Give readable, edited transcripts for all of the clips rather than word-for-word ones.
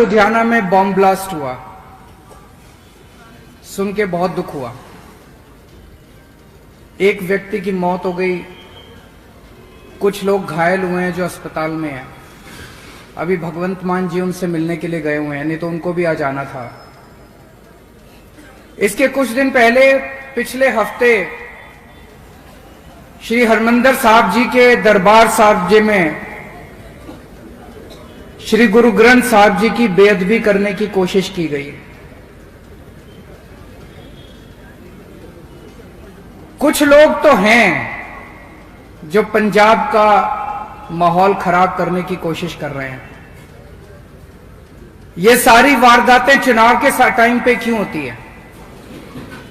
लुधियाना में bomb blast हुआ, सुन के बहुत दुख हुआ। एक व्यक्ति की मौत हो गई, कुछ लोग घायल हुए हैं जो अस्पताल में हैं। अभी भगवंत मान जी उनसे मिलने के लिए गए हुए हैं, नहीं तो उनको भी आ जाना था। इसके कुछ दिन पहले पिछले हफ्ते श्री हरमंदिर साहब जी के दरबार साहब जी में श्री गुरु ग्रंथ साहब जी की बेअदबी करने की कोशिश की गई। कुछ लोग तो हैं जो पंजाब का माहौल खराब करने की कोशिश कर रहे हैं। ये सारी वारदातें चुनाव के टाइम पे क्यों होती है?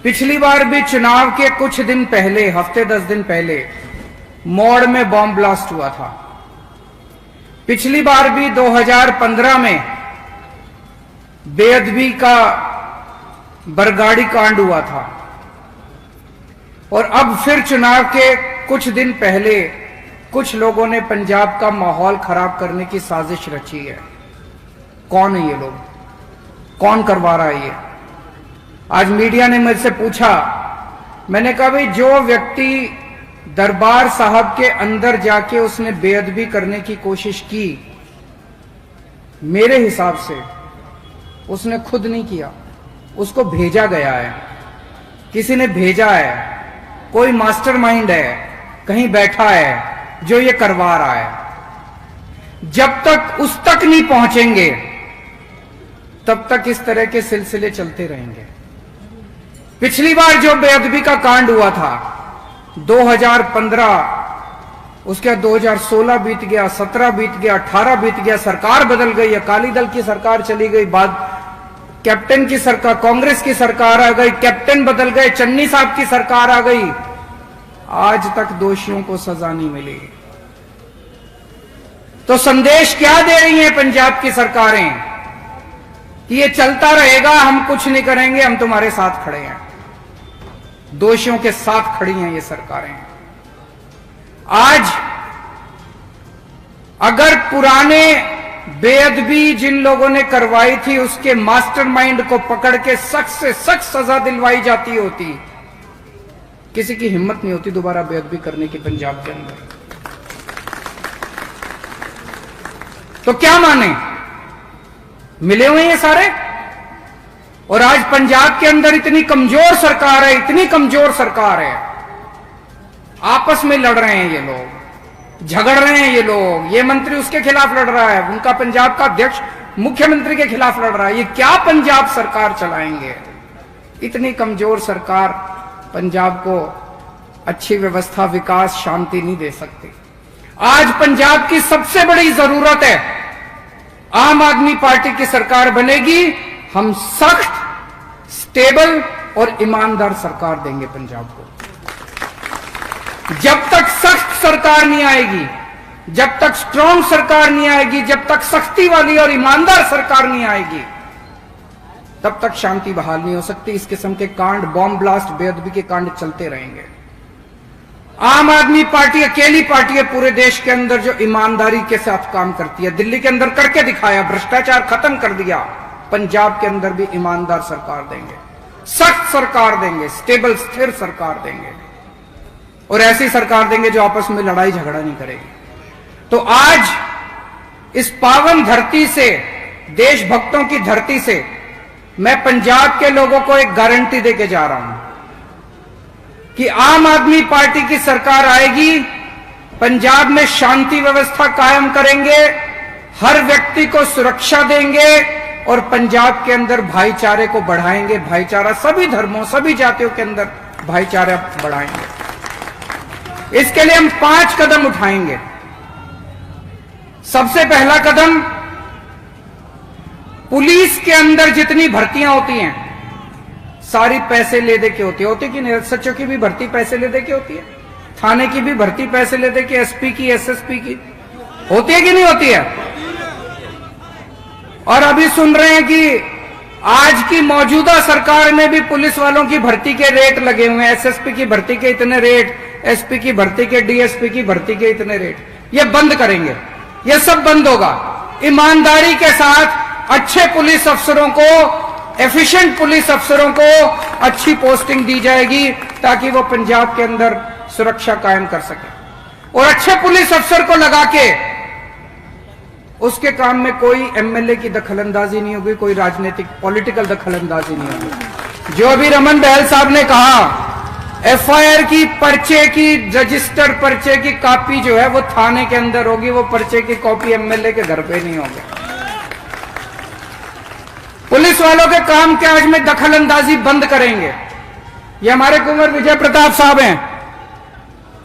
पिछली बार भी चुनाव के कुछ दिन पहले, हफ्ते 10 दिन पहले मौड़ में बॉम्ब ब्लास्ट हुआ था। पिछली बार भी 2015 में बेअदबी का बरगाड़ी कांड हुआ था। और अब फिर चुनाव के कुछ दिन पहले कुछ लोगों ने पंजाब का माहौल खराब करने की साजिश रची है। कौन है ये लोग? कौन करवा रहा है ये? आज मीडिया ने मुझसे पूछा, मैंने कहा भाई जो व्यक्ति दरबार साहब के अंदर जाके उसने बेअदबी करने की कोशिश की, मेरे हिसाब से उसने खुद नहीं किया, उसको भेजा गया है, किसी ने भेजा है। कोई मास्टरमाइंड है, कहीं बैठा है जो ये करवा रहा है। जब तक उस तक नहीं पहुंचेंगे तब तक इस तरह के सिलसिले चलते रहेंगे। पिछली बार जो बेअदबी का कांड हुआ था 2015, उसके 2016 बीत गया, 17 बीत गया, 18 बीत गया, सरकार बदल गई, अकाली दल की सरकार चली गई, बाद कैप्टन की सरकार, कांग्रेस की सरकार आ गई, कैप्टन बदल गए, चन्नी साहब की सरकार आ गई, आज तक दोषियों को सजा नहीं मिली। तो संदेश क्या दे रही हैं पंजाब की सरकारें कि ये चलता रहेगा, हम कुछ नहीं करेंगे, हम तुम्हारे साथ खड़े हैं। दोषियों के साथ खड़ी हैं ये सरकारें। आज अगर पुराने बेअदबी जिन लोगों ने करवाई थी उसके मास्टरमाइंड को पकड़ के सख्त से सख्त सजा दिलवाई जाती होती, किसी की हिम्मत नहीं होती दोबारा बेअदबी करने की पंजाब के अंदर। तो क्या माने? मिले हुए ये सारे। और आज पंजाब के अंदर इतनी कमजोर सरकार है, इतनी कमजोर सरकार है, आपस में लड़ रहे हैं ये लोग, झगड़ रहे हैं ये लोग। ये मंत्री उसके खिलाफ लड़ रहा है, उनका पंजाब का अध्यक्ष मुख्यमंत्री के खिलाफ लड़ रहा है। ये क्या पंजाब सरकार चलाएंगे? इतनी कमजोर सरकार पंजाब को अच्छी व्यवस्था, विकास, शांति नहीं दे सकती। आज पंजाब की सबसे बड़ी जरूरत है, आम आदमी पार्टी की सरकार बनेगी, हम सख्त, स्टेबल और ईमानदार सरकार देंगे पंजाब को। जब तक सख्त सरकार नहीं आएगी, जब तक स्ट्रांग सरकार नहीं आएगी, जब तक सख्ती वाली और ईमानदार सरकार नहीं आएगी, तब तक शांति बहाल नहीं हो सकती। इस किस्म के कांड, बॉम्ब ब्लास्ट, बेअदबी के कांड चलते रहेंगे। आम आदमी पार्टी अकेली पार्टी है पूरे देश के अंदर जो ईमानदारी के साथ काम करती है। दिल्ली के अंदर करके दिखाया, भ्रष्टाचार खत्म कर दिया। पंजाब के अंदर भी ईमानदार सरकार देंगे, सख्त सरकार देंगे, स्टेबल, स्थिर सरकार देंगे, और ऐसी सरकार देंगे जो आपस में लड़ाई झगड़ा नहीं करेगी। तो आज इस पावन धरती से, देशभक्तों की धरती से, मैं पंजाब के लोगों को एक गारंटी देके जा रहा हूं कि आम आदमी पार्टी की सरकार आएगी, पंजाब में शांति व्यवस्था कायम करेंगे, हर व्यक्ति को सुरक्षा देंगे और पंजाब के अंदर भाईचारे को बढ़ाएंगे। भाईचारा, सभी धर्मों, सभी जातियों के अंदर भाईचारा बढ़ाएंगे। इसके लिए हम 5 कदम उठाएंगे। सबसे पहला कदम, पुलिस के अंदर जितनी भर्तियां होती हैं सारी पैसे ले दे के होती कि नहीं? सचों की भी भर्ती पैसे ले दे के होती है, थाने की भी भर्ती पैसे ले दे के, एसपी की, एसएसपी की होती है कि नहीं होती है? और अभी सुन रहे हैं कि आज की मौजूदा सरकार में भी पुलिस वालों की भर्ती के रेट लगे हुए हैं। एसएसपी की भर्ती के इतने रेट, एसपी की भर्ती के, डीएसपी की भर्ती के इतने रेट। ये बंद करेंगे, ये सब बंद होगा। ईमानदारी के साथ अच्छे पुलिस अफसरों को, एफिशिएंट पुलिस अफसरों को अच्छी पोस्टिंग दी जाएगी ताकि वो पंजाब के अंदर सुरक्षा कायम कर सके। और अच्छे पुलिस अफसर को लगा के उसके काम में कोई एमएलए की दखलंदाजी नहीं होगी, कोई राजनीतिक पॉलिटिकल दखलंदाजी नहीं होगी। जो अभी रमन बहल साहब ने कहा, एफआईआर की पर्चे की, रजिस्टर्ड पर्चे की कॉपी जो है वो थाने के अंदर होगी, वो पर्चे की कॉपी एमएलए के घर पे नहीं होगी। पुलिस वालों के काम काज में दखलंदाजी बंद करेंगे। ये हमारे कुंवर विजय प्रताप साहब हैं,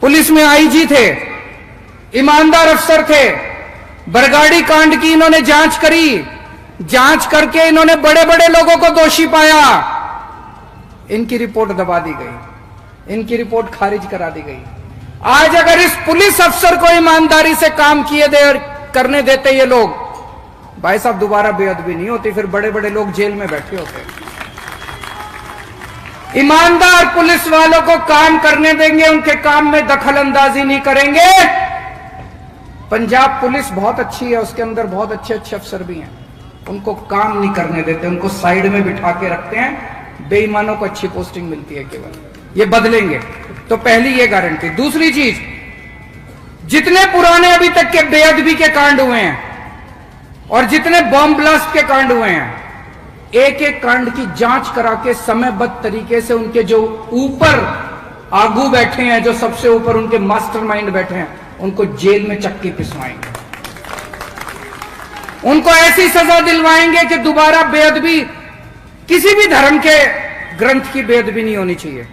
पुलिस में आईजी थे, ईमानदार अफसर थे। बरगाड़ी कांड की इन्होंने जांच करी, जांच करके इन्होंने बड़े बड़े लोगों को दोषी पाया, इनकी रिपोर्ट दबा दी गई, इनकी रिपोर्ट खारिज करा दी गई। आज अगर इस पुलिस अफसर को ईमानदारी से काम करने देते ये लोग, भाई साहब दोबारा बेअदबी नहीं होती, फिर बड़े बड़े लोग जेल में बैठे होते। ईमानदार पुलिस वालों को काम करने देंगे, उनके काम में दखलंदाजी नहीं करेंगे। पंजाब पुलिस बहुत अच्छी है, उसके अंदर बहुत अच्छे अच्छे अफसर भी हैं, उनको काम नहीं करने देते, उनको साइड में बिठा के रखते हैं, बेईमानों को अच्छी पोस्टिंग मिलती है केवल। ये बदलेंगे तो पहली ये गारंटी। दूसरी चीज, जितने पुराने अभी तक के बेअदबी के कांड हुए हैं और जितने बॉम्ब ब्लास्ट के कांड हुए हैं, एक एक कांड की जांच करा के समयबद्ध तरीके से उनके जो ऊपर आगू बैठे हैं, जो सबसे ऊपर उनके मास्टरमाइंड बैठे हैं, उनको जेल में चक्की पिसवाएंगे, उनको ऐसी सजा दिलवाएंगे कि दोबारा बेअदबी, किसी भी धर्म के ग्रंथ की बेअदबी नहीं होनी चाहिए,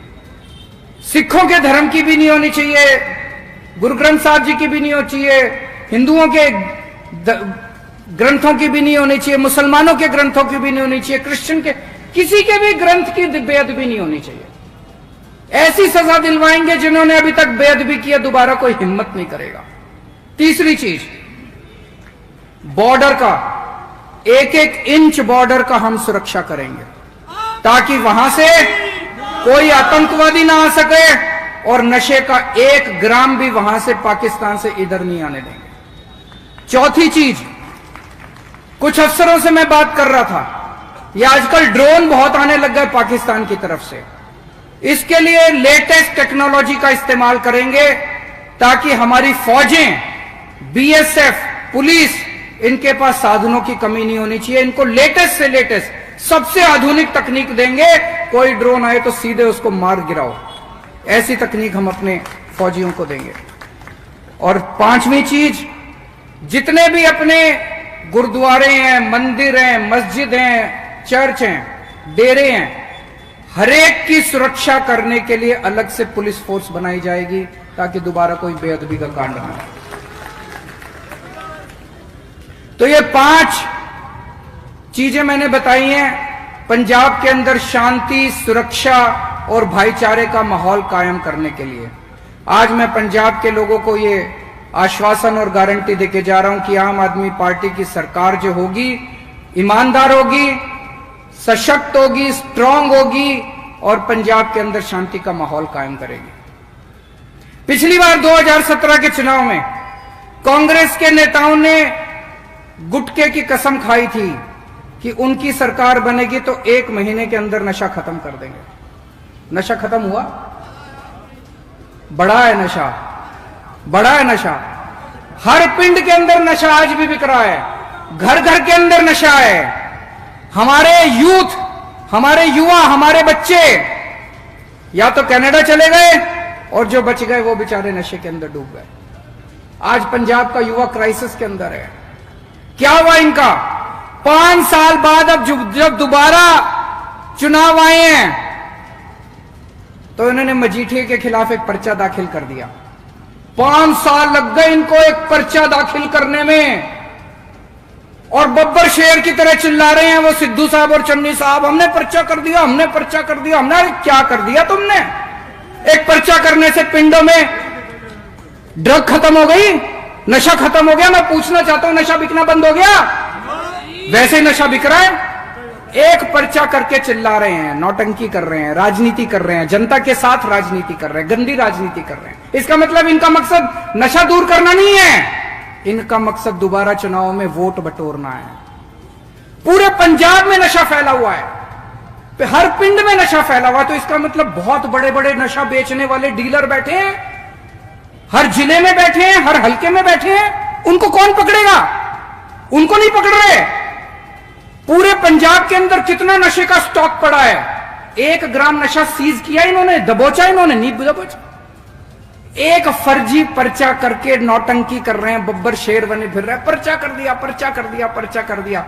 सिखों के धर्म की भी नहीं होनी चाहिए, गुरु ग्रंथ साहब जी की भी नहीं होनी चाहिए, हिंदुओं के ग्रंथों की भी नहीं होनी चाहिए, मुसलमानों के ग्रंथों की भी नहीं होनी चाहिए, क्रिश्चियन के, किसी के भी ग्रंथ की बेअदबी नहीं होनी चाहिए। ऐसी सजा दिलवाएंगे जिन्होंने अभी तक बेअदबी किया, दोबारा कोई हिम्मत नहीं करेगा। तीसरी चीज, बॉर्डर का एक एक इंच बॉर्डर का हम सुरक्षा करेंगे ताकि वहां से कोई आतंकवादी ना आ सके और नशे का 1 ग्राम भी वहां से पाकिस्तान से इधर नहीं आने देंगे। चौथी चीज, कुछ अफसरों से मैं बात कर रहा था, ये आजकल ड्रोन बहुत आने लग गए पाकिस्तान की तरफ से, इसके लिए लेटेस्ट टेक्नोलॉजी का इस्तेमाल करेंगे ताकि हमारी फौजें, बीएसएफ, पुलिस, इनके पास साधनों की कमी नहीं होनी चाहिए। इनको लेटेस्ट से लेटेस्ट सबसे आधुनिक तकनीक देंगे, कोई ड्रोन आए तो सीधे उसको मार गिराओ, ऐसी तकनीक हम अपने फौजियों को देंगे। और पांचवी चीज, जितने भी अपने गुरुद्वारे हैं, मंदिर हैं, मस्जिद हैं, चर्च हैं, डेरे हैं, हरेक की सुरक्षा करने के लिए अलग से पुलिस फोर्स बनाई जाएगी ताकि दोबारा कोई बेअदबी का कांड ना हो। तो ये 5 चीजें मैंने बताई हैं पंजाब के अंदर शांति, सुरक्षा और भाईचारे का माहौल कायम करने के लिए। आज मैं पंजाब के लोगों को ये आश्वासन और गारंटी देके जा रहा हूं कि आम आदमी पार्टी की सरकार जो होगी, ईमानदार होगी, सशक्त होगी, स्ट्रांग होगी और पंजाब के अंदर शांति का माहौल कायम करेगी। पिछली बार 2017 के चुनाव में कांग्रेस के नेताओं ने गुटके की कसम खाई थी कि उनकी सरकार बनेगी तो 1 महीने के अंदर नशा खत्म कर देंगे। नशा खत्म हुआ? बढ़ा है नशा, बढ़ा है नशा। हर पिंड के अंदर नशा आज भी बिक रहा है, घर घर के अंदर नशा है। हमारे यूथ, हमारे युवा, हमारे बच्चे या तो कनाडा चले गए और जो बच गए वो बेचारे नशे के अंदर डूब गए। आज पंजाब का युवा क्राइसिस के अंदर है। क्या हुआ इनका? 5 साल बाद अब जब दोबारा चुनाव आए हैं तो इन्होंने मजीठिया के खिलाफ एक पर्चा दाखिल कर दिया। 5 साल लग गए इनको एक पर्चा दाखिल करने में और बब्बर शेर की तरह चिल्ला रहे हैं वो सिद्धू साहब और चन्नी साहब, हमने पर्चा कर दिया, हमने पर्चा कर दिया। हमने क्या कर दिया तुमने? एक पर्चा करने से पिंडों में ड्रग खत्म हो गई, नशा खत्म हो गया? मैं पूछना चाहता हूं, नशा बिकना बंद हो गया? वैसे ही नशा बिक रहा है। एक पर्चा करके चिल्ला रहे हैं, नौटंकी कर रहे हैं, राजनीति कर रहे हैं, जनता के साथ राजनीति कर रहे हैं, गंदी राजनीति कर रहे हैं। इसका मतलब इनका मकसद नशा दूर करना नहीं है, इनका मकसद दोबारा चुनाव में वोट बटोरना है। पूरे पंजाब में नशा फैला हुआ है, हर पिंड में नशा फैला हुआ है। तो इसका मतलब बहुत बड़े बड़े नशा बेचने वाले डीलर बैठे हैं, हर जिले में बैठे हैं, हर हल्के में बैठे हैं। उनको कौन पकड़ेगा? उनको नहीं पकड़ रहे। पूरे पंजाब के अंदर कितना नशे का स्टॉक पड़ा है, 1 ग्राम नशा सीज किया इन्होंने, दबोचा इन्होंने नहीं दबोचा। एक फर्जी पर्चा करके नौटंकी कर रहे हैं, बब्बर शेर बने फिर रहे हैं, पर्चा कर दिया, पर्चा कर दिया, पर्चा कर दिया।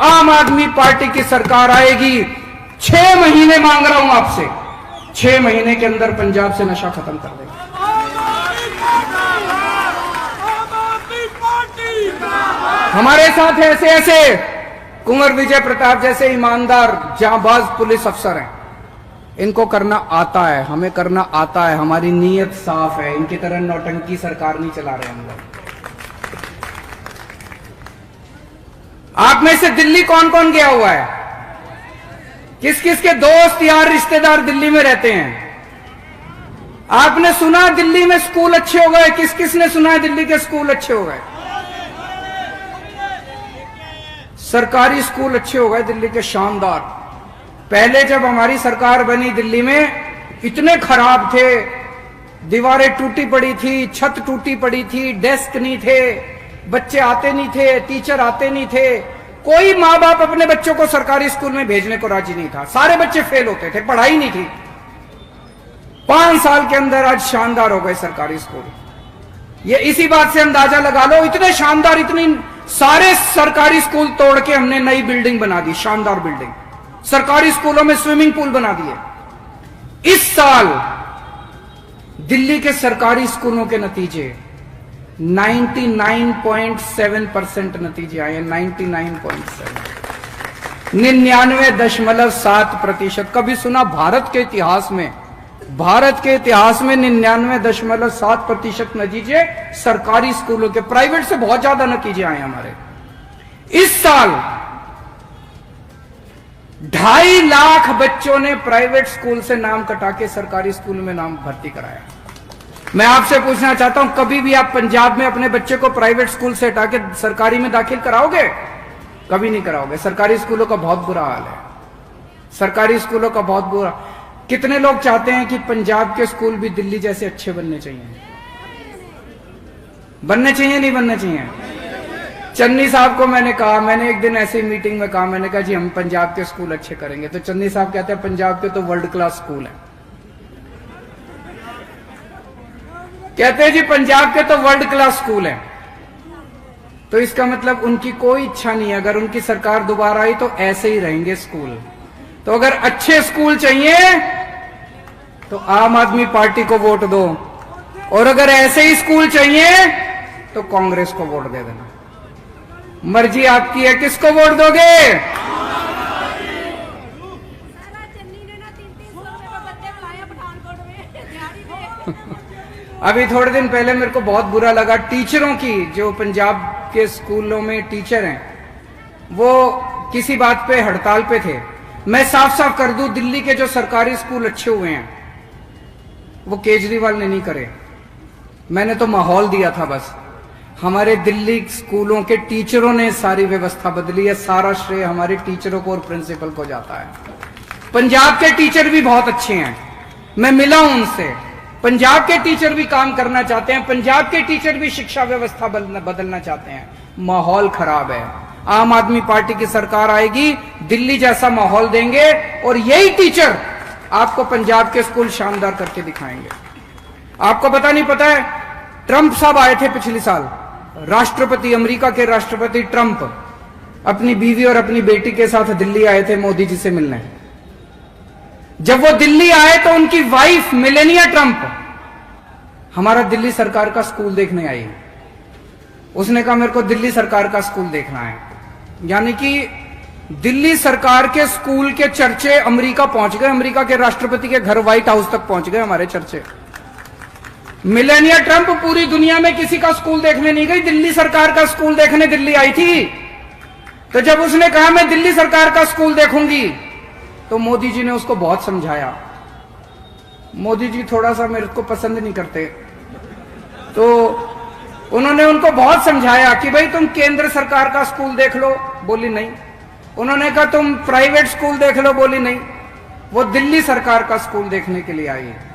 आम आदमी पार्टी की सरकार आएगी, 6 महीने मांग रहा हूं आपसे, 6 महीने के अंदर पंजाब से नशा खत्म कर देगा। हमारे साथ ऐसे ऐसे कुंवर विजय प्रताप जैसे ईमानदार जांबाज पुलिस अफसर हैं, इनको करना आता है, हमें करना आता है, हमारी नीयत साफ है। इनकी तरह नौटंकी सरकार नहीं चला रहे हम लोग। आप में से दिल्ली कौन कौन गया हुआ है? किस किस के दोस्त यार रिश्तेदार दिल्ली में रहते हैं? आपने सुना दिल्ली में स्कूल अच्छे हो गए? किस किस ने सुना है दिल्ली के स्कूल अच्छे हो गए? सरकारी स्कूल अच्छे हो गए दिल्ली के, शानदार। पहले जब हमारी सरकार बनी दिल्ली में इतने खराब थे, दीवारें टूटी पड़ी थी, छत टूटी पड़ी थी, डेस्क नहीं थे, बच्चे आते नहीं थे, टीचर आते नहीं थे। कोई माँ बाप अपने बच्चों को सरकारी स्कूल में भेजने को राजी नहीं था, सारे बच्चे फेल होते थे, पढ़ाई नहीं थी। 5 साल के अंदर आज शानदार हो गए सरकारी स्कूल। ये इसी बात से अंदाजा लगा लो, इतने शानदार, इतनी सारे सरकारी स्कूल तोड़ के हमने नई बिल्डिंग बना दी, शानदार बिल्डिंग। सरकारी स्कूलों में स्विमिंग पूल बना दिए। इस साल दिल्ली के सरकारी स्कूलों के नतीजे 99.7% नतीजे आए हैं, 99.7, 99.7%। कभी सुना भारत के इतिहास में, भारत के इतिहास में 99.7% नतीजे सरकारी स्कूलों के, प्राइवेट से बहुत ज्यादा नतीजे आए हमारे। इस साल 2.5 लाख बच्चों ने प्राइवेट स्कूल से नाम कटा के सरकारी स्कूल में नाम भर्ती कराया। मैं आपसे पूछना चाहता हूं, कभी भी आप पंजाब में अपने बच्चे को प्राइवेट स्कूल से हटा के सरकारी में दाखिल कराओगे? कभी नहीं कराओगे। सरकारी स्कूलों का बहुत बुरा हाल है, सरकारी स्कूलों का बहुत बुरा। कितने लोग चाहते हैं कि पंजाब के स्कूल भी दिल्ली जैसे अच्छे बनने चाहिए? बनने चाहिए, नहीं बनने चाहिए? चन्नी साहब को मैंने कहा, मैंने एक दिन ऐसी मीटिंग में कहा, मैंने कहा जी हम पंजाब के स्कूल अच्छे करेंगे। तो चन्नी साहब कहते हैं पंजाब के तो वर्ल्ड क्लास स्कूल है। कहते हैं जी पंजाब के तो वर्ल्ड क्लास स्कूल है। तो इसका मतलब उनकी कोई इच्छा नहीं है, अगर उनकी सरकार दोबारा आई तो ऐसे ही रहेंगे स्कूल। तो अगर अच्छे स्कूल चाहिए तो आम आदमी पार्टी को वोट दो, और अगर ऐसे ही स्कूल चाहिए तो कांग्रेस को वोट दे देना। मर्जी आपकी है, किसको वोट दोगे? अभी थोड़े दिन पहले मेरे को बहुत बुरा लगा, टीचरों की, जो पंजाब के स्कूलों में टीचर हैं, वो किसी बात पे हड़ताल पे थे। मैं साफ साफ कर दूं, दिल्ली के जो सरकारी स्कूल अच्छे हुए हैं वो केजरीवाल ने नहीं करे, मैंने तो माहौल दिया था बस। हमारे दिल्ली स्कूलों के टीचरों ने सारी व्यवस्था बदली है, सारा श्रेय हमारे टीचरों को और प्रिंसिपल को जाता है। पंजाब के टीचर भी बहुत अच्छे हैं, मैं मिला हूं उनसे। पंजाब के टीचर भी काम करना चाहते हैं, पंजाब के टीचर भी शिक्षा व्यवस्था बदलना चाहते हैं। माहौल खराब है, आम आदमी पार्टी की सरकार आएगी, दिल्ली जैसा माहौल देंगे, और यही टीचर आपको पंजाब के स्कूल शानदार करके दिखाएंगे। आपको पता नहीं पता है, ट्रंप साहब आए थे पिछले साल, राष्ट्रपति, अमेरिका के राष्ट्रपति ट्रंप अपनी बीवी और अपनी बेटी के साथ दिल्ली आए थे मोदी जी से मिलने। जब वो दिल्ली आए तो उनकी वाइफ मेलेनिया ट्रंप हमारा दिल्ली सरकार का स्कूल देखने आई। उसने कहा मेरे को दिल्ली सरकार का स्कूल देखना है। यानी कि दिल्ली सरकार के स्कूल के चर्चे अमेरिका पहुंच गए, अमेरिका के राष्ट्रपति के घर व्हाइट हाउस तक पहुंच गए हमारे चर्चे। मेलेनिया ट्रंप पूरी दुनिया में किसी का स्कूल देखने नहीं गई, दिल्ली सरकार का स्कूल देखने दिल्ली आई थी। तो जब उसने कहा मैं दिल्ली सरकार का स्कूल देखूंगी, तो मोदी जी ने उसको बहुत समझाया। मोदी जी थोड़ा सा मेरे को पसंद नहीं करते, तो उन्होंने उनको बहुत समझाया कि भाई तुम केंद्र सरकार का स्कूल देख लो। बोली नहीं। उन्होंने कहा तुम प्राइवेट स्कूल देख लो, बोली नहीं, वो दिल्ली सरकार का स्कूल देखने के लिए आई है।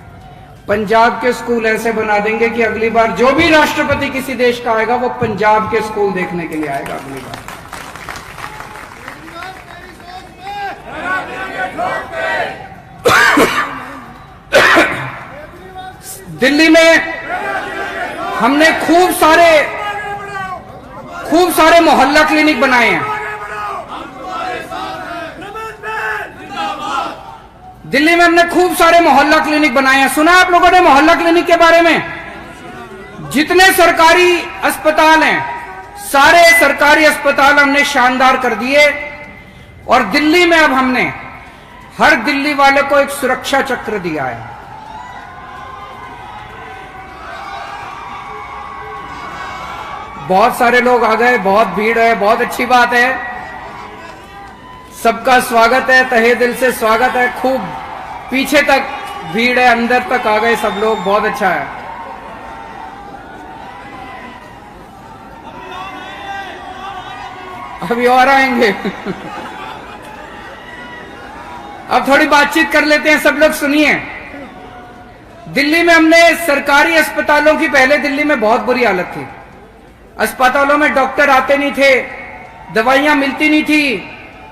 पंजाब के स्कूल ऐसे बना देंगे कि अगली बार जो भी राष्ट्रपति किसी देश का आएगा वो पंजाब के स्कूल देखने के लिए आएगा अगली बार। दिल्ली में हमने खूब सारे मोहल्ला क्लिनिक बनाए हैं। दिल्ली में हमने खूब सारे मोहल्ला क्लिनिक बनाए हैं। सुना आप लोगों ने मोहल्ला क्लिनिक के बारे में? जितने सरकारी अस्पताल हैं, सारे सरकारी अस्पताल हमने शानदार कर दिए। और दिल्ली में अब हमने हर दिल्ली वाले को एक सुरक्षा चक्र दिया है। बहुत सारे लोग आ गए, बहुत भीड़ है, बहुत अच्छी बात है। सबका स्वागत है, तहे दिल से स्वागत है। खूब पीछे तक भीड़ है, अंदर तक आ गए सब लोग, बहुत अच्छा है। अभी और आएंगे। अब थोड़ी बातचीत कर लेते हैं, सब लोग सुनिए। दिल्ली में हमने सरकारी अस्पतालों की, पहले दिल्ली में बहुत बुरी हालत थी। अस्पतालों में डॉक्टर आते नहीं थे, दवाइयां मिलती नहीं थी,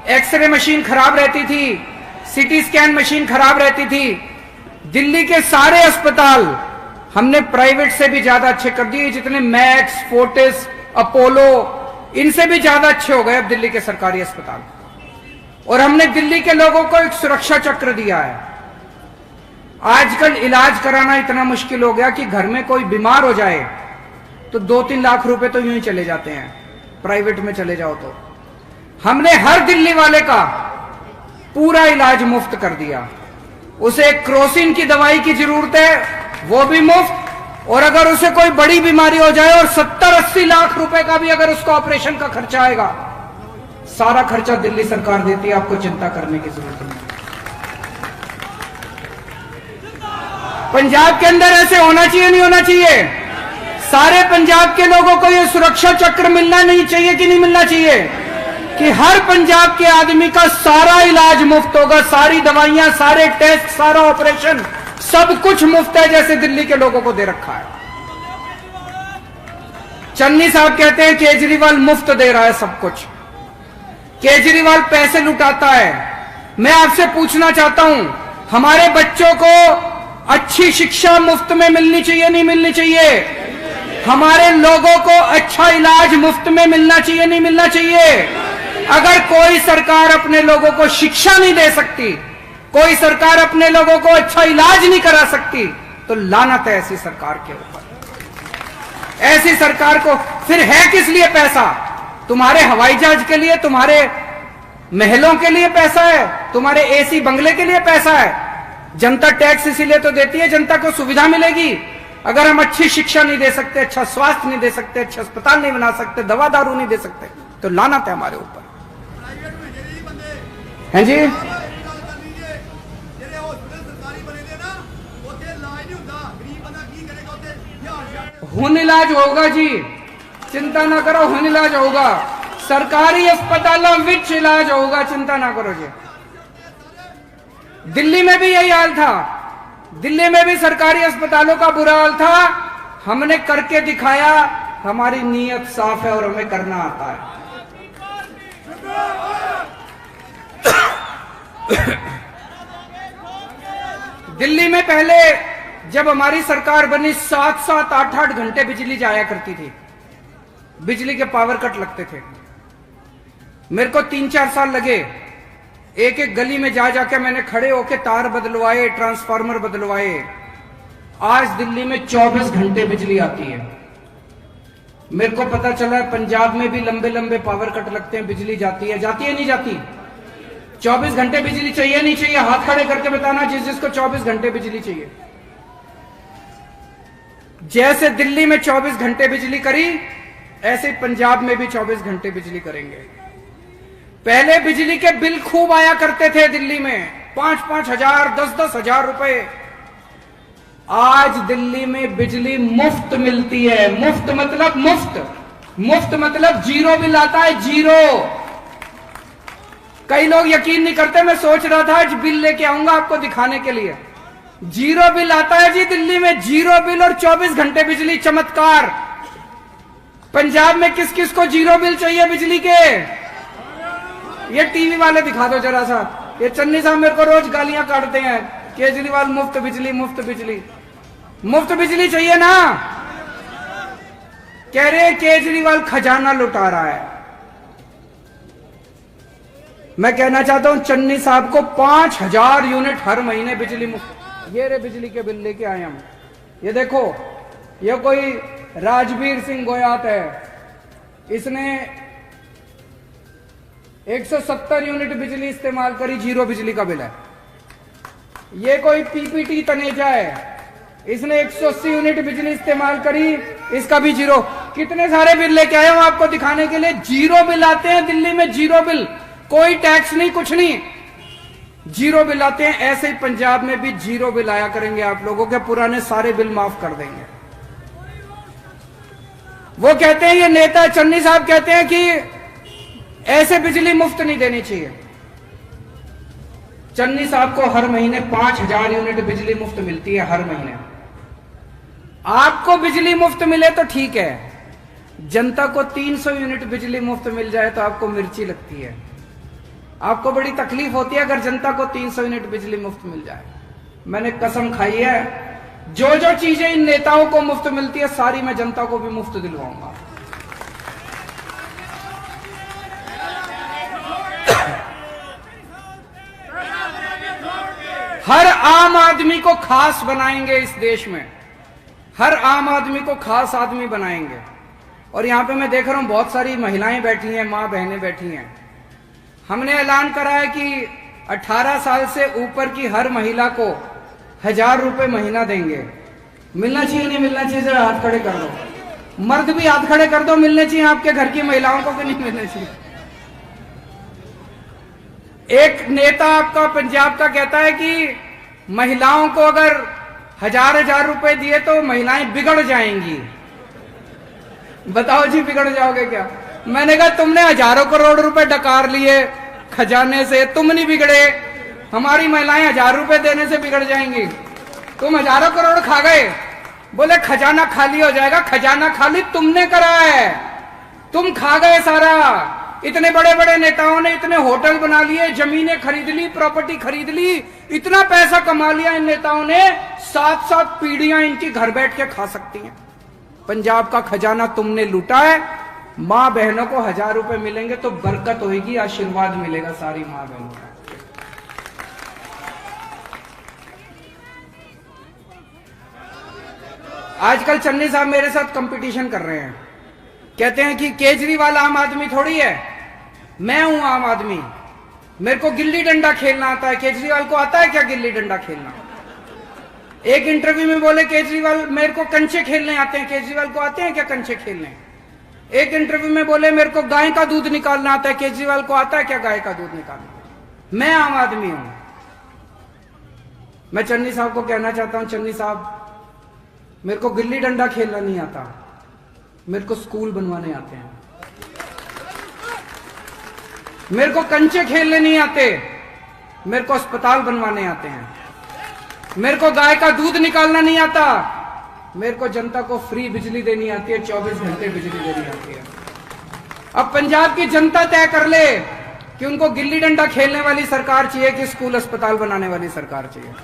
एक्सरे मशीन खराब रहती थी, सीटी स्कैन मशीन खराब रहती थी। दिल्ली के सारे अस्पताल हमने प्राइवेट से भी ज्यादा अच्छे कर दिए। जितने मैक्स, फोर्टिस, अपोलो, इनसे भी ज्यादा अच्छे हो गए अब दिल्ली के सरकारी अस्पताल। और हमने दिल्ली के लोगों को एक सुरक्षा चक्र दिया है। आजकल इलाज कराना इतना मुश्किल हो गया कि घर में कोई बीमार हो जाए तो 2-3 लाख रुपए तो यूं ही चले जाते हैं, प्राइवेट में चले जाओ तो। हमने हर दिल्ली वाले का पूरा इलाज मुफ्त कर दिया। उसे क्रोसिन की दवाई की जरूरत है, वो भी मुफ्त। और अगर उसे कोई बड़ी बीमारी हो जाए और 70-80 लाख रुपए का भी अगर उसका ऑपरेशन का खर्चा आएगा, सारा खर्चा दिल्ली सरकार देती है, आपको चिंता करने की जरूरत नहीं। पंजाब के अंदर ऐसे होना चाहिए, नहीं होना चाहिए? सारे पंजाब के लोगों को यह सुरक्षा चक्र मिलना नहीं चाहिए कि नहीं मिलना चाहिए? कि हर पंजाब के आदमी का सारा इलाज मुफ्त होगा, सारी दवाइयां, सारे टेस्ट, सारा ऑपरेशन, सब कुछ मुफ्त है, जैसे दिल्ली के लोगों को दे रखा है। चन्नी साहब कहते हैं केजरीवाल मुफ्त दे रहा है सब कुछ, केजरीवाल पैसे लुटाता है। मैं आपसे पूछना चाहता हूं, हमारे बच्चों को अच्छी शिक्षा मुफ्त में मिलनी चाहिए, नहीं मिलनी चाहिए? हमारे लोगों को अच्छा इलाज मुफ्त में मिलना चाहिए, नहीं मिलना चाहिए? अगर कोई सरकार अपने लोगों को शिक्षा नहीं दे सकती, कोई सरकार अपने लोगों को अच्छा इलाज नहीं करा सकती, तो लानत है ऐसी सरकार के ऊपर। ऐसी सरकार को फिर है किस लिए पैसा? तुम्हारे हवाई जहाज के लिए, तुम्हारे महलों के लिए पैसा है, तुम्हारे एसी बंगले के लिए पैसा है। जनता टैक्स इसीलिए तो देती है, जनता को सुविधा मिलेगी। अगर हम अच्छी शिक्षा नहीं दे सकते, अच्छा स्वास्थ्य नहीं दे सकते, अच्छे अस्पताल नहीं बना सकते, दवा दारू नहीं दे सकते, तो लानत है हमारे ऊपर। हैं जी? हुन इलाज होगा जी, चिंता ना करो, हुन इलाज होगा। सरकारी अस्पतालों विच इलाज होगा, चिंता ना करो जी। दिल्ली में भी यही हाल था, दिल्ली में भी सरकारी अस्पतालों का बुरा हाल था। हमने करके दिखाया, हमारी नीयत साफ है और हमें करना आता है। दिल्ली में पहले जब हमारी सरकार बनी 7-7, 8-8 घंटे बिजली जाया करती थी, बिजली के पावर कट लगते थे। मेरे को 3-4 साल लगे, एक एक गली में जा जाके मैंने खड़े होके तार बदलवाए, ट्रांसफार्मर बदलवाए। आज दिल्ली में 24 घंटे बिजली आती है। मेरे को पता चला है पंजाब में भी लंबे लंबे पावर कट लगते हैं, बिजली जाती है, जाती है नहीं जाती? 24 घंटे बिजली चाहिए नहीं चाहिए? हाथ खड़े करके बताना जिस जिसको 24 घंटे बिजली चाहिए। जैसे दिल्ली में 24 घंटे बिजली करी, ऐसे पंजाब में भी 24 घंटे बिजली करेंगे। पहले बिजली के बिल खूब आया करते थे दिल्ली में, 5-5 हजार, 10-10 हजार रुपए। आज दिल्ली में बिजली मुफ्त मिलती है। मुफ्त मतलब मुफ्त, मुफ्त मतलब जीरो बिल आता है, जीरो। कई लोग यकीन नहीं करते, मैं सोच रहा था आज बिल लेके आऊंगा आपको दिखाने के लिए। जीरो बिल आता है जी दिल्ली में, जीरो बिल और 24 घंटे बिजली, चमत्कार। पंजाब में किस किस को जीरो बिल चाहिए बिजली के? ये टीवी वाले दिखा दो जरा सा। ये चन्नी साहब मेरे को रोज गालियां काटते हैं, केजरीवाल मुफ्त बिजली, मुफ्त बिजली। मुफ्त बिजली चाहिए ना? कह रहे केजरीवाल खजाना लुटा रहा है। मैं कहना चाहता हूं चन्नी साहब को 5000 यूनिट हर महीने बिजली मुफ्त। ये रे बिजली के बिल लेके आए हम। ये देखो, ये कोई राजवीर सिंह गोयात है, इसने 170 यूनिट बिजली इस्तेमाल करी, जीरो बिजली का बिल है। ये कोई पीपीटी तनेजा है, इसने 180 यूनिट बिजली इस्तेमाल करी, इसका भी जीरो। कितने सारे बिल लेके आए हूं आपको दिखाने के लिए। जीरो बिल आते हैं दिल्ली में, जीरो बिल, कोई टैक्स नहीं, कुछ नहीं, जीरो बिल आते हैं। ऐसे ही पंजाब में भी जीरो बिल आया करेंगे आप लोगों के, पुराने सारे बिल माफ कर देंगे। वो कहते हैं, ये नेता चन्नी साहब कहते हैं कि ऐसे बिजली मुफ्त नहीं देनी चाहिए। चन्नी साहब को हर महीने 5000 यूनिट बिजली मुफ्त मिलती है, हर महीने। आपको बिजली मुफ्त मिले तो ठीक है, जनता को 300 यूनिट बिजली मुफ्त मिल जाए तो आपको मिर्ची लगती है। आपको बड़ी तकलीफ होती है अगर जनता को 300 यूनिट बिजली मुफ्त मिल जाए। मैंने कसम खाई है, जो जो चीजें इन नेताओं को मुफ्त मिलती है सारी मैं जनता को भी मुफ्त दिलवाऊंगा। हर आम आदमी को खास बनाएंगे इस देश में, हर आम आदमी को खास आदमी बनाएंगे। और यहां पे मैं देख रहा हूं बहुत सारी महिलाएं बैठी हैं, मां बहनें बैठी हैं। हमने ऐलान करा है कि 18 साल से ऊपर की हर महिला को 1000 रुपए महीना देंगे। मिलना चाहिए नहीं मिलना चाहिए? जरा हाथ खड़े कर दो। मर्द भी हाथ खड़े कर दो, मिलने चाहिए आपके घर की महिलाओं को कि नहीं मिलने चाहिए? एक नेता आपका पंजाब का कहता है कि महिलाओं को अगर 1000 रुपए दिए तो महिलाएं बिगड़ जाएंगी। बताओ जी, बिगड़ जाओगे क्या? मैंने कहा तुमने हजारों करोड़ रुपए डकार लिए खजाने से, तुम नहीं बिगड़े, हमारी महिलाएं 1000 रुपए देने से बिगड़ जाएंगी। तुम हजारों करोड़ खा गए, बोले खजाना खाली हो जाएगा। खजाना खाली तुमने करा है, तुम खा गए सारा। इतने बड़े बड़े नेताओं ने इतने होटल बना लिए, जमीनें खरीद ली, प्रॉपर्टी खरीद ली, इतना पैसा कमा लिया इन नेताओं ने, 7-7 पीढ़ियां इनकी घर बैठ के खा सकती हैं। पंजाब का खजाना तुमने लूटा है। मां बहनों को 1000 रुपए मिलेंगे तो बरकत होगी, आशीर्वाद मिलेगा सारी मां बहनों का। आजकल चन्नी साहब मेरे साथ कंपटीशन कर रहे हैं, कहते हैं कि केजरीवाल आम आदमी थोड़ी है, मैं हूं आम आदमी, मेरे को गिल्ली डंडा खेलना आता है। केजरीवाल को आता है क्या गिल्ली डंडा खेलना? एक इंटरव्यू में बोले केजरीवाल मेरे को कंचे खेलने आते हैं। केजरीवाल को आते हैं क्या कंचे खेलने? एक इंटरव्यू में बोले मेरे को गाय का दूध निकालना आता है। केजरीवाल को आता है क्या गाय का दूध निकालना? मैं आम आदमी हूं। मैं चन्नी साहब को कहना चाहता हूं, चन्नी साहब मेरे को गिल्ली डंडा खेलना नहीं आता, मेरे को स्कूल बनवाने आते हैं। मेरे को कंचे खेलने नहीं आते, मेरे को अस्पताल बनवाने आते हैं। मेरे को गाय का दूध निकालना नहीं आता, मेरे को जनता को फ्री बिजली देनी आती है, 24 घंटे बिजली देनी आती है। अब पंजाब की जनता तय कर ले कि उनको गिल्ली डंडा खेलने वाली सरकार चाहिए कि स्कूल अस्पताल बनाने वाली सरकार चाहिए।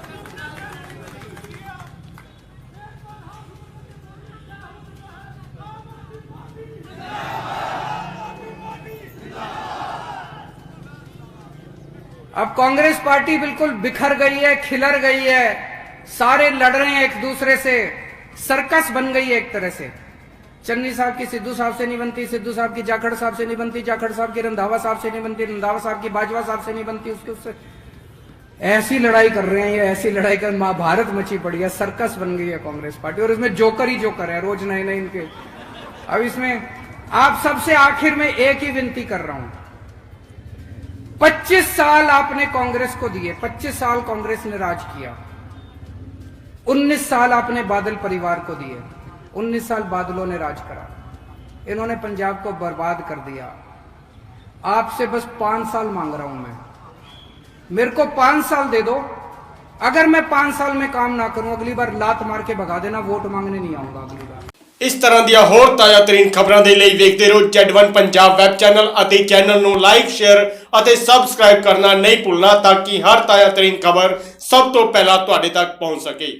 अब कांग्रेस पार्टी बिल्कुल बिखर गई है, खिलर गई है, सारे लड़ रहे हैं एक दूसरे से, सर्कस बन गई है एक तरह से। चन्नी साहब की सिद्धू साहब से नहीं बनती, सिद्धू साहब की जाखड़ साहब से नहीं बनती, जाखड़ साहब की रंधावा साहब से नहीं बनती, रंधावा साहब की बाजवा साहब से नहीं बनती, उससे ऐसी लड़ाई कर रहे हैं ये, ऐसी लड़ाई कर महाभारत मची पड़ी है, सर्कस बन गई है कांग्रेस पार्टी। और इसमें जोकर ही जोकर है, रोज नए नए इनके। अब इसमें आप सबसे आखिर में एक ही विनती कर रहा हूं, 25 साल आपने कांग्रेस को दिए, 25 साल कांग्रेस ने राज किया, 19 साल आपने बादल परिवार को दिए, 19 साल बादलों ने राज करा, इन्होंने पंजाब को बर्बाद कर दिया। आपसे बस 5 साल मांग रहा हूं मैं, मेरे को 5 साल दे दो। अगर मैं 5 साल में काम ना करूं, अगली बार लात मार के भगा देना, वोट मांगने नहीं आऊंगा अगली बार। इस तरह ਦੀਆਂ ਹੋਰ ਤਾਜ਼ਾ ਤਰੀਨ ਖਬਰਾਂ ਦੇ ਲਈ ਵੇਖਦੇ ਰਹੋ Z1 ਪੰਜਾਬ ਵੈਬ ਚੈਨਲ ਅਤੇ ਚੈਨਲ ਨੂੰ ਲਾਈਕ ਸ਼ੇਅਰ ਅਤੇ ਸਬਸਕ੍ਰਾਈਬ ਕਰਨਾ ਨਹੀਂ ਭੁੱਲਣਾ ਤਾਂ ਕਿ ਹਰ ਤਾਜ਼ਾ ਤਰੀਨ ਖਬਰ ਸਭ ਤੋਂ ਪਹਿਲਾਂ ਤੁਹਾਡੇ ਤੱਕ ਪਹੁੰਚ ਸਕੇ।